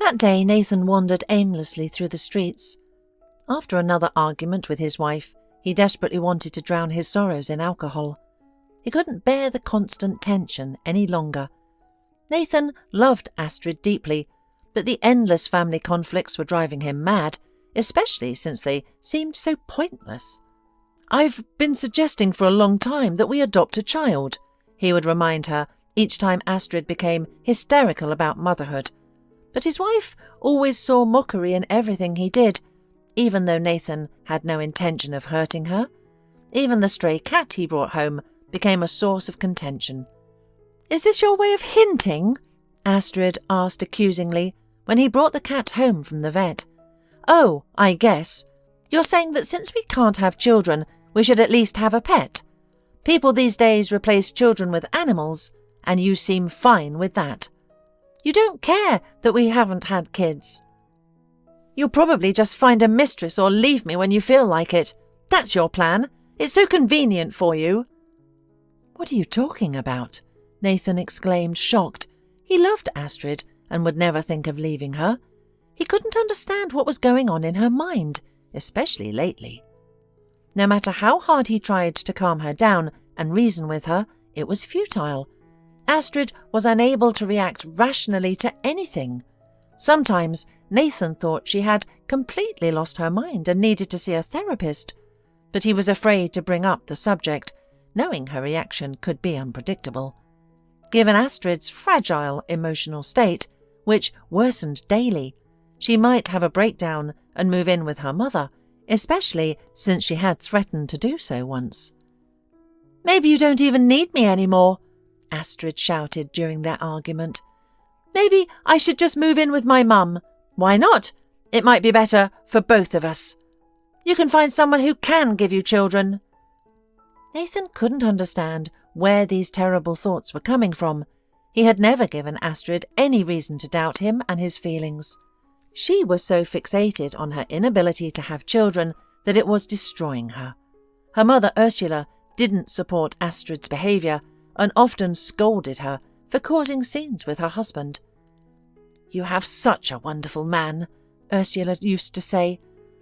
That day, Nathan wandered aimlessly through the streets. After another argument with his wife, he desperately wanted to drown his sorrows in alcohol. He couldn't bear the constant tension any longer. Nathan loved Astrid deeply, but the endless family conflicts were driving him mad, especially since they seemed so pointless. "I've been suggesting for a long time that we adopt a child," he would remind her each time Astrid became hysterical about motherhood. But his wife always saw mockery in everything he did, even though Nathan had no intention of hurting her. Even the stray cat he brought home became a source of contention. "Is this your way of hinting?" Astrid asked accusingly when he brought the cat home from the vet. "Oh, I guess. You're saying that since we can't have children, we should at least have a pet. People these days replace children with animals, and you seem fine with that. You don't care that we haven't had kids. You'll probably just find a mistress or leave me when you feel like it. That's your plan. It's so convenient for you." "What are you talking about?" Nathan exclaimed, shocked. He loved Astrid and would never think of leaving her. He couldn't understand what was going on in her mind, especially lately. No matter how hard he tried to calm her down and reason with her, it was futile. Astrid was unable to react rationally to anything. Sometimes Nathan thought she had completely lost her mind and needed to see a therapist, but he was afraid to bring up the subject, knowing her reaction could be unpredictable. Given Astrid's fragile emotional state, which worsened daily, she might have a breakdown and move in with her mother, especially since she had threatened to do so once. "Maybe you don't even need me anymore," Astrid shouted during their argument. "Maybe I should just move in with my mum. Why not? It might be better for both of us. You can find someone who can give you children." Nathan couldn't understand where these terrible thoughts were coming from. He had never given Astrid any reason to doubt him and his feelings. She was so fixated on her inability to have children that it was destroying her. Her mother Ursula didn't support Astrid's behaviour and often scolded her for causing scenes with her husband. "You have such a wonderful man," Ursula used to say,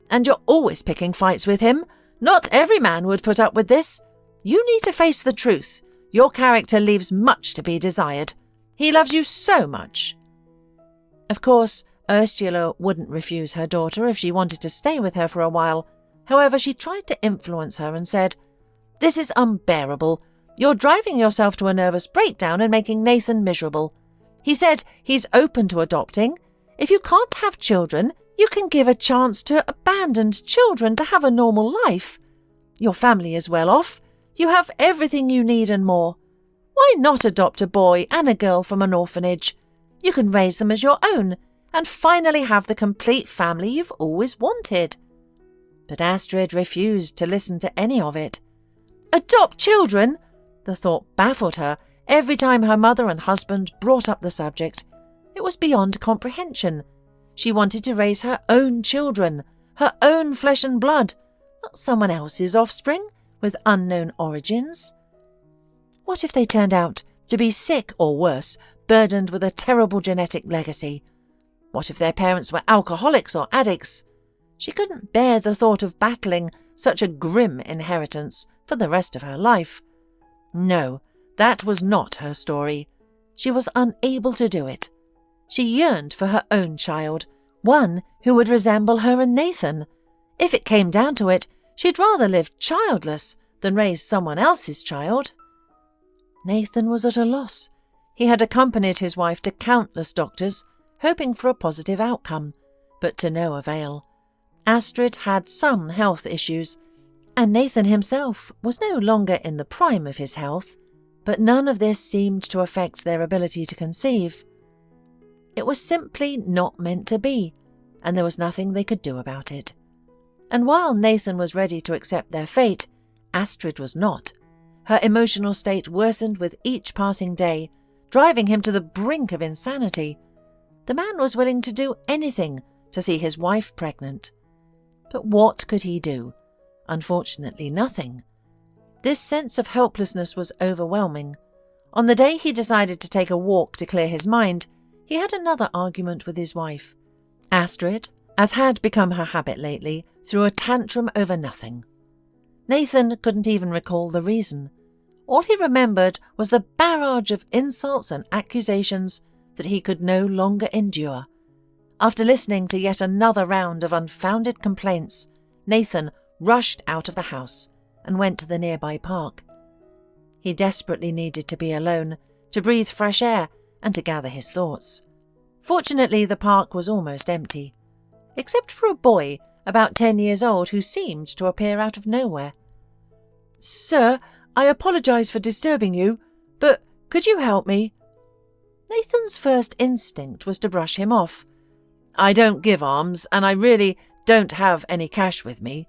"and you're always picking fights with him. Not every man would put up with this. You need to face the truth. Your character leaves much to be desired. He loves you so much." Of course, Ursula wouldn't refuse her daughter if she wanted to stay with her for a while. However, she tried to influence her and said, "This is unbearable. You're driving yourself to a nervous breakdown and making Nathan miserable. He said he's open to adopting. If you can't have children, you can give a chance to abandoned children to have a normal life. Your family is well off. You have everything you need and more. Why not adopt a boy and a girl from an orphanage? You can raise them as your own and finally have the complete family you've always wanted." But Astrid refused to listen to any of it. Adopt children? The thought baffled her every time her mother and husband brought up the subject. It was beyond comprehension. She wanted to raise her own children, her own flesh and blood, not someone else's offspring with unknown origins. What if they turned out to be sick or worse, burdened with a terrible genetic legacy? What if their parents were alcoholics or addicts? She couldn't bear the thought of battling such a grim inheritance for the rest of her life. No, that was not her story. She was unable to do it. She yearned for her own child, one who would resemble her and Nathan. If it came down to it, she'd rather live childless than raise someone else's child. Nathan was at a loss. He had accompanied his wife to countless doctors, hoping for a positive outcome, but to no avail. Astrid had some health issues, and Nathan himself was no longer in the prime of his health, but none of this seemed to affect their ability to conceive. It was simply not meant to be, and there was nothing they could do about it. And while Nathan was ready to accept their fate, Astrid was not. Her emotional state worsened with each passing day, driving him to the brink of insanity. The man was willing to do anything to see his wife pregnant. But what could he do? Unfortunately, nothing. This sense of helplessness was overwhelming. On the day he decided to take a walk to clear his mind, he had another argument with his wife. Astrid, as had become her habit lately, threw a tantrum over nothing. Nathan couldn't even recall the reason. All he remembered was the barrage of insults and accusations that he could no longer endure. After listening to yet another round of unfounded complaints, Nathan rushed out of the house and went to the nearby park. He desperately needed to be alone, to breathe fresh air and to gather his thoughts. Fortunately, the park was almost empty, except for a boy about 10 years old who seemed to appear out of nowhere. "Sir, I apologise for disturbing you, but could you help me?" Nathan's first instinct was to brush him off. "I don't give alms, and I really don't have any cash with me."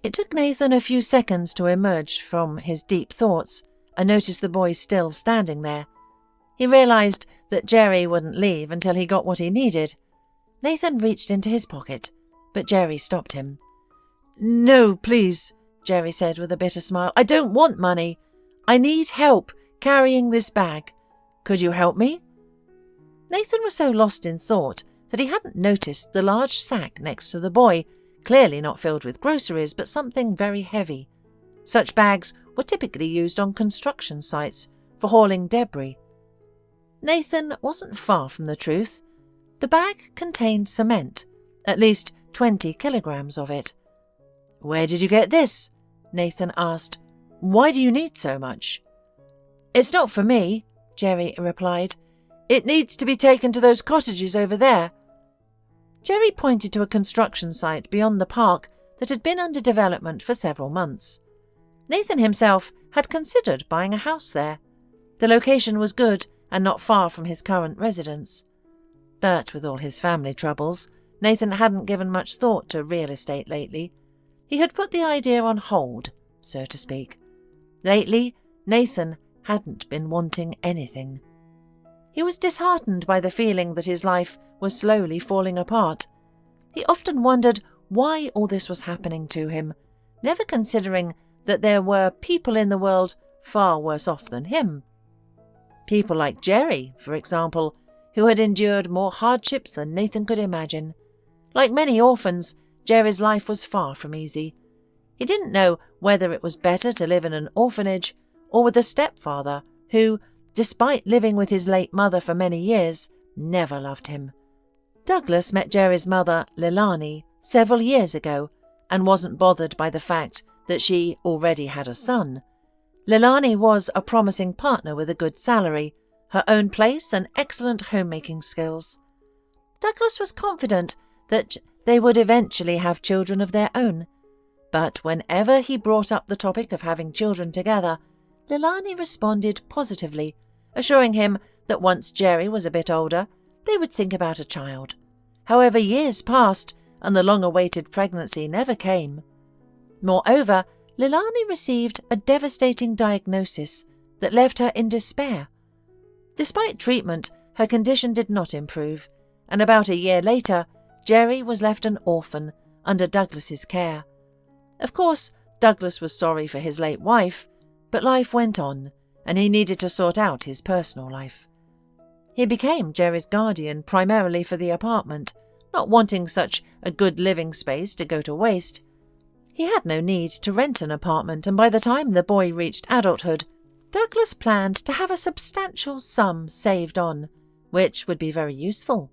It took Nathan a few seconds to emerge from his deep thoughts and notice the boy still standing there. He realised that Jerry wouldn't leave until he got what he needed. Nathan reached into his pocket, but Jerry stopped him. "No, please," Jerry said with a bitter smile. "I don't want money. I need help carrying this bag. Could you help me?" Nathan was so lost in thought that he hadn't noticed the large sack next to the boy, clearly not filled with groceries, but something very heavy. Such bags were typically used on construction sites for hauling debris. Nathan wasn't far from the truth. The bag contained cement, at least 20 kilograms of it. "Where did you get this?" Nathan asked. "Why do you need so much?" "It's not for me," Jerry replied. "It needs to be taken to those cottages over there." Jerry pointed to a construction site beyond the park that had been under development for several months. Nathan himself had considered buying a house there. The location was good and not far from his current residence. But with all his family troubles, Nathan hadn't given much thought to real estate lately. He had put the idea on hold, so to speak. Lately, Nathan hadn't been wanting anything. He was disheartened by the feeling that his life was slowly falling apart. He often wondered why all this was happening to him, never considering that there were people in the world far worse off than him. People like Jerry, for example, who had endured more hardships than Nathan could imagine. Like many orphans, Jerry's life was far from easy. He didn't know whether it was better to live in an orphanage or with a stepfather who, despite living with his late mother for many years, never loved him. Douglas met Jerry's mother, Leilani, several years ago and wasn't bothered by the fact that she already had a son. Leilani was a promising partner with a good salary, her own place and excellent homemaking skills. Douglas was confident that they would eventually have children of their own, but whenever he brought up the topic of having children together, Leilani responded positively, assuring him that once Jerry was a bit older, they would think about a child. However, years passed and the long-awaited pregnancy never came. Moreover, Leilani received a devastating diagnosis that left her in despair. Despite treatment, her condition did not improve, and about a year later, Jerry was left an orphan under Douglas's care. Of course, Douglas was sorry for his late wife, but life went on, and he needed to sort out his personal life. He became Jerry's guardian primarily for the apartment, not wanting such a good living space to go to waste. He had no need to rent an apartment, and by the time the boy reached adulthood, Douglas planned to have a substantial sum saved on, which would be very useful.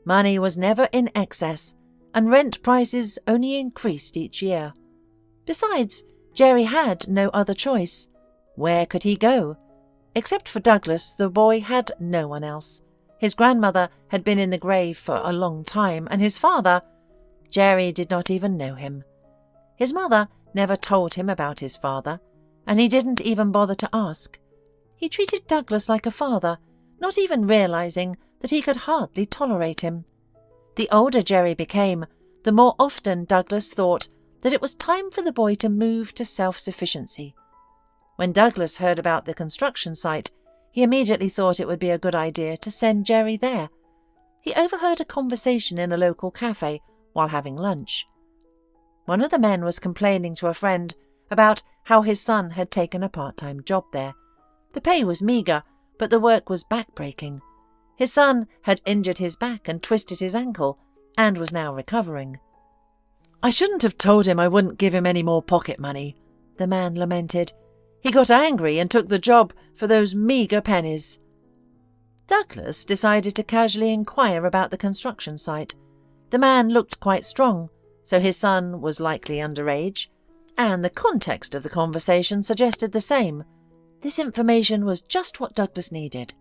Money was never in excess, and rent prices only increased each year. Besides, Jerry had no other choice. Where could he go? Except for Douglas, the boy had no one else. His grandmother had been in the grave for a long time, and his father, Jerry did not even know him. His mother never told him about his father, and he didn't even bother to ask. He treated Douglas like a father, not even realizing that he could hardly tolerate him. The older Jerry became, the more often Douglas thought that it was time for the boy to move to self-sufficiency. When Douglas heard about the construction site, he immediately thought it would be a good idea to send Jerry there. He overheard a conversation in a local cafe while having lunch. One of the men was complaining to a friend about how his son had taken a part-time job there. The pay was meagre, but the work was back-breaking. His son had injured his back and twisted his ankle and was now recovering. "I shouldn't have told him I wouldn't give him any more pocket money," the man lamented. "He got angry and took the job for those meagre pennies." Douglas decided to casually inquire about the construction site. The man looked quite strong, so his son was likely underage, and the context of the conversation suggested the same. This information was just what Douglas needed.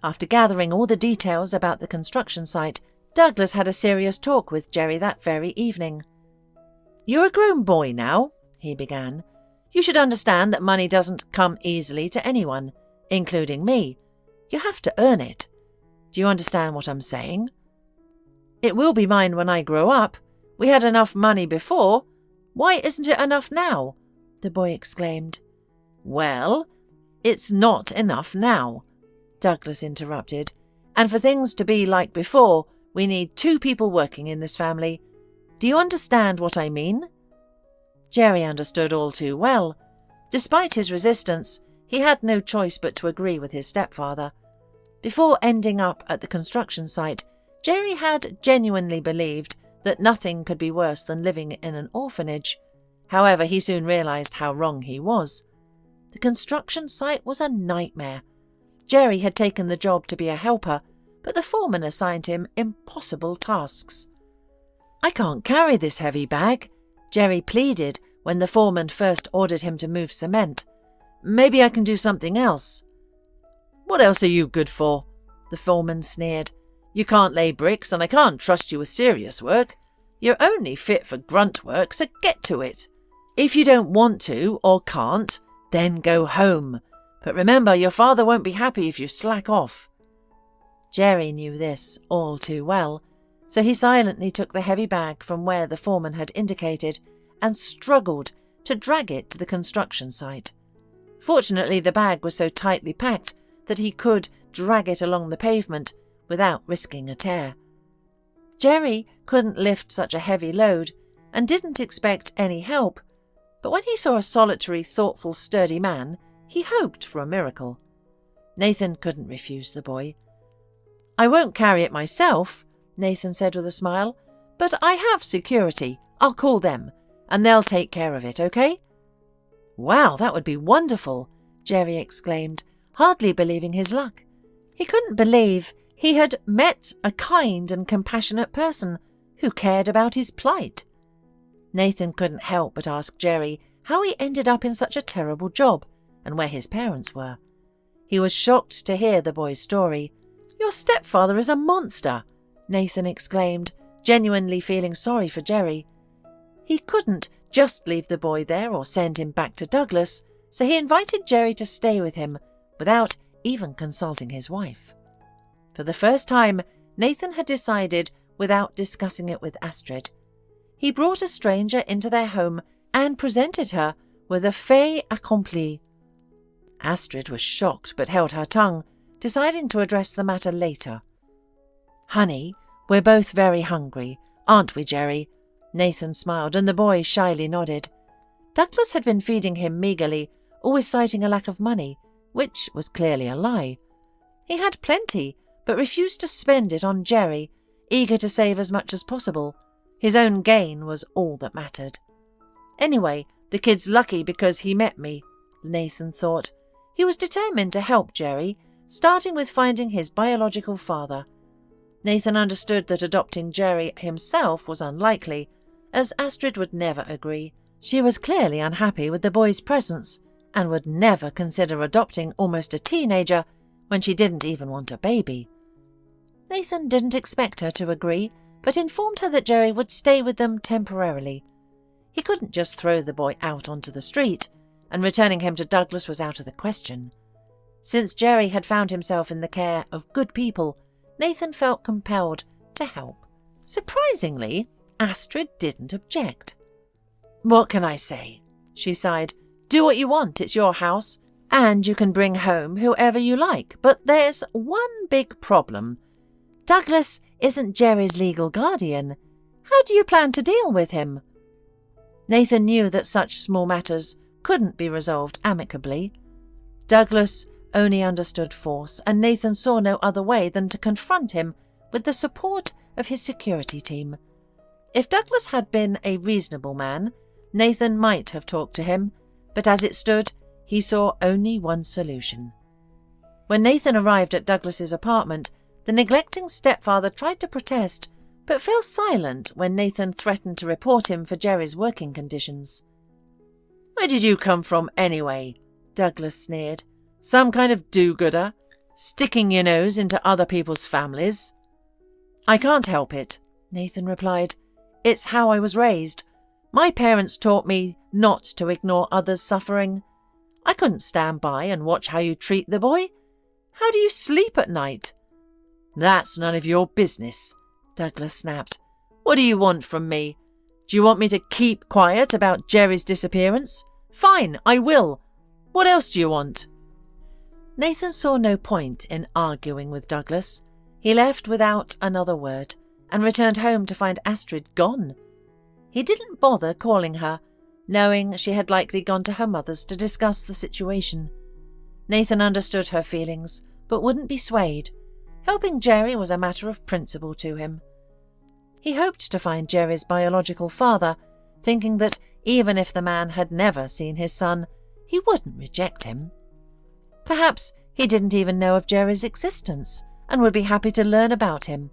After gathering all the details about the construction site, Douglas had a serious talk with Jerry that very evening. "You're a grown boy now," he began. "You should understand that money doesn't come easily to anyone, including me. You have to earn it. Do you understand what I'm saying? It will be mine when I grow up. We had enough money before. Why isn't it enough now?" the boy exclaimed. "Well, it's not enough now," Douglas interrupted. "And for things to be like before, we need 2 people working in this family. Do you understand what I mean?" Jerry understood all too well. Despite his resistance, he had no choice but to agree with his stepfather. Before ending up at the construction site, Jerry had genuinely believed that nothing could be worse than living in an orphanage. However, he soon realized how wrong he was. The construction site was a nightmare. Jerry had taken the job to be a helper, but the foreman assigned him impossible tasks. "I can't carry this heavy bag," Jerry pleaded when the foreman first ordered him to move cement. "Maybe I can do something else." "What else are you good for?" the foreman sneered. "You can't lay bricks and I can't trust you with serious work. You're only fit for grunt work, so get to it. If you don't want to or can't, then go home. But remember, your father won't be happy if you slack off." Jerry knew this all too well, so he silently took the heavy bag from where the foreman had indicated and struggled to drag it to the construction site. Fortunately, the bag was so tightly packed that he could drag it along the pavement without risking a tear. Jerry couldn't lift such a heavy load and didn't expect any help, but when he saw a solitary, thoughtful, sturdy man, he hoped for a miracle. Nathan couldn't refuse the boy. "I won't carry it myself," Nathan said with a smile, "but I have security. I'll call them, and they'll take care of it, okay?" "Wow, that would be wonderful," Jerry exclaimed, hardly believing his luck. He couldn't believe he had met a kind and compassionate person who cared about his plight. Nathan couldn't help but ask Jerry how he ended up in such a terrible job and where his parents were. He was shocked to hear the boy's story. "Your stepfather is a monster," Nathan exclaimed, genuinely feeling sorry for Jerry. He couldn't just leave the boy there or send him back to Douglas, so he invited Jerry to stay with him without even consulting his wife. For the first time, Nathan had decided without discussing it with Astrid. He brought a stranger into their home and presented her with a fait accompli. Astrid was shocked but held her tongue, deciding to address the matter later. "Honey, we're both very hungry, aren't we, Jerry?" Nathan smiled and the boy shyly nodded. Douglas had been feeding him meagerly, always citing a lack of money, which was clearly a lie. He had plenty, but refused to spend it on Jerry, eager to save as much as possible. His own gain was all that mattered. "Anyway, the kid's lucky because he met me," Nathan thought. He was determined to help Jerry, starting with finding his biological father. Nathan understood that adopting Jerry himself was unlikely, as Astrid would never agree. She was clearly unhappy with the boy's presence and would never consider adopting almost a teenager when she didn't even want a baby. Nathan didn't expect her to agree, but informed her that Jerry would stay with them temporarily. He couldn't just throw the boy out onto the street, and returning him to Douglas was out of the question. Since Jerry had found himself in the care of good people, Nathan felt compelled to help. Surprisingly, Astrid didn't object. "What can I say?" she sighed. "Do what you want, it's your house, and you can bring home whoever you like, but there's one big problem. Douglas isn't Jerry's legal guardian. How do you plan to deal with him?" Nathan knew that such small matters couldn't be resolved amicably. Douglas only understood force, and Nathan saw no other way than to confront him with the support of his security team. If Douglas had been a reasonable man, Nathan might have talked to him, but as it stood, he saw only one solution. When Nathan arrived at Douglas's apartment, the neglecting stepfather tried to protest, but fell silent when Nathan threatened to report him for Jerry's working conditions. "Where did you come from anyway?" Douglas sneered. "Some kind of do-gooder, sticking your nose into other people's families?" "I can't help it," Nathan replied. "It's how I was raised. My parents taught me not to ignore others' suffering. I couldn't stand by and watch how you treat the boy. How do you sleep at night?" "That's none of your business," Douglas snapped. "What do you want from me? Do you want me to keep quiet about Jerry's disappearance? Fine, I will. What else do you want?" Nathan saw no point in arguing with Douglas. He left without another word and returned home to find Astrid gone. He didn't bother calling her, knowing she had likely gone to her mother's to discuss the situation. Nathan understood her feelings, but wouldn't be swayed. Helping Jerry was a matter of principle to him. He hoped to find Jerry's biological father, thinking that even if the man had never seen his son, he wouldn't reject him. Perhaps he didn't even know of Jerry's existence and would be happy to learn about him.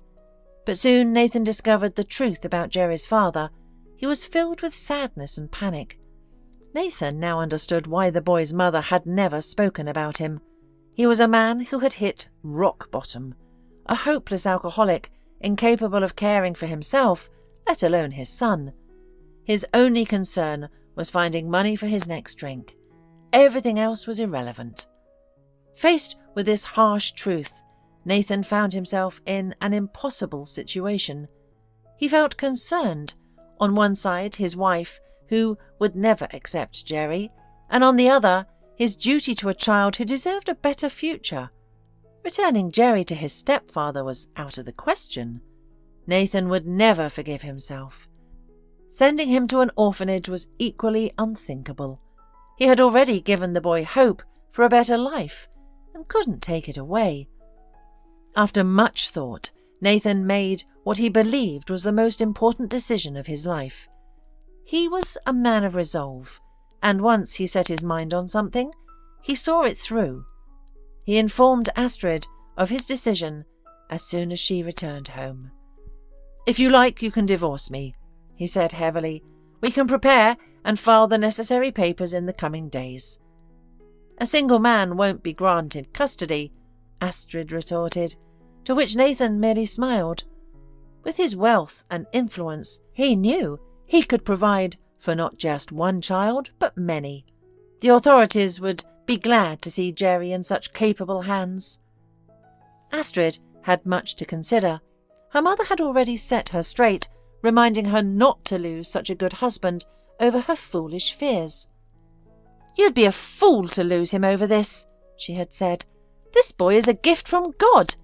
But soon Nathan discovered the truth about Jerry's father. He was filled with sadness and panic. Nathan now understood why the boy's mother had never spoken about him. He was a man who had hit rock bottom, a hopeless alcoholic, incapable of caring for himself, let alone his son. His only concern was finding money for his next drink. Everything else was irrelevant. Faced with this harsh truth, Nathan found himself in an impossible situation. He felt concerned. On one side, his wife, who would never accept Jerry, and on the other, his duty to a child who deserved a better future. Returning Jerry to his stepfather was out of the question. Nathan would never forgive himself. Sending him to an orphanage was equally unthinkable. He had already given the boy hope for a better life and couldn't take it away. After much thought, Nathan made what he believed was the most important decision of his life. He was a man of resolve, and once he set his mind on something, he saw it through. He informed Astrid of his decision as soon as she returned home. "If you like, you can divorce me," he said heavily. "We can prepare and file the necessary papers in the coming days." "A single man won't be granted custody," Astrid retorted, to which Nathan merely smiled. With his wealth and influence, he knew he could provide for not just one child, but many. The authorities would be glad to see Jerry in such capable hands. Astrid had much to consider. Her mother had already set her straight, reminding her not to lose such a good husband over her foolish fears. "You'd be a fool to lose him over this," she had said. "This boy is a gift from God.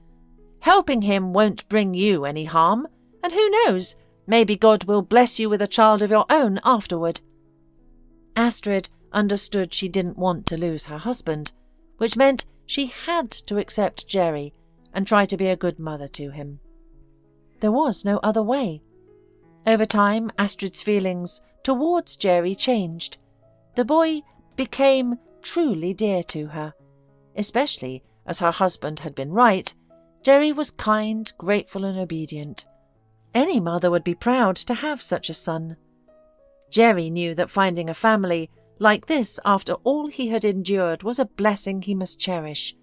Helping him won't bring you any harm, and who knows, maybe God will bless you with a child of your own afterward." Astrid understood she didn't want to lose her husband, which meant she had to accept Jerry and try to be a good mother to him. There was no other way. Over time, Astrid's feelings towards Jerry changed. The boy became truly dear to her. Especially as her husband had been right, Jerry was kind, grateful and obedient. Any mother would be proud to have such a son. Jerry knew that finding a family like this after all he had endured was a blessing he must cherish.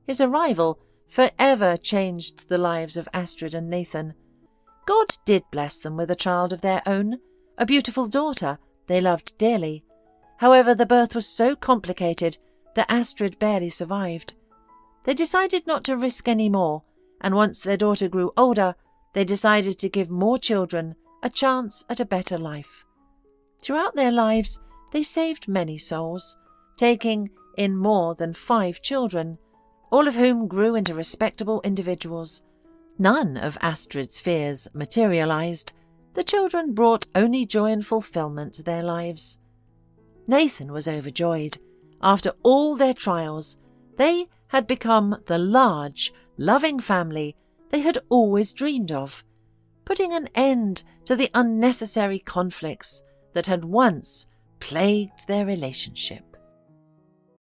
His arrival forever changed the lives of Astrid and Nathan. God did bless them with a child of their own, a beautiful daughter they loved dearly. However, the birth was so complicated that Astrid barely survived. They decided not to risk any more, and once their daughter grew older, they decided to give more children a chance at a better life. Throughout their lives, they saved many souls, taking in more than 5 children, all of whom grew into respectable individuals. None of Astrid's fears materialized. The children brought only joy and fulfillment to their lives. Nathan was overjoyed. After all their trials, They had become the large, loving family they had always dreamed of, putting an end to the unnecessary conflicts that had once plagued their relationship.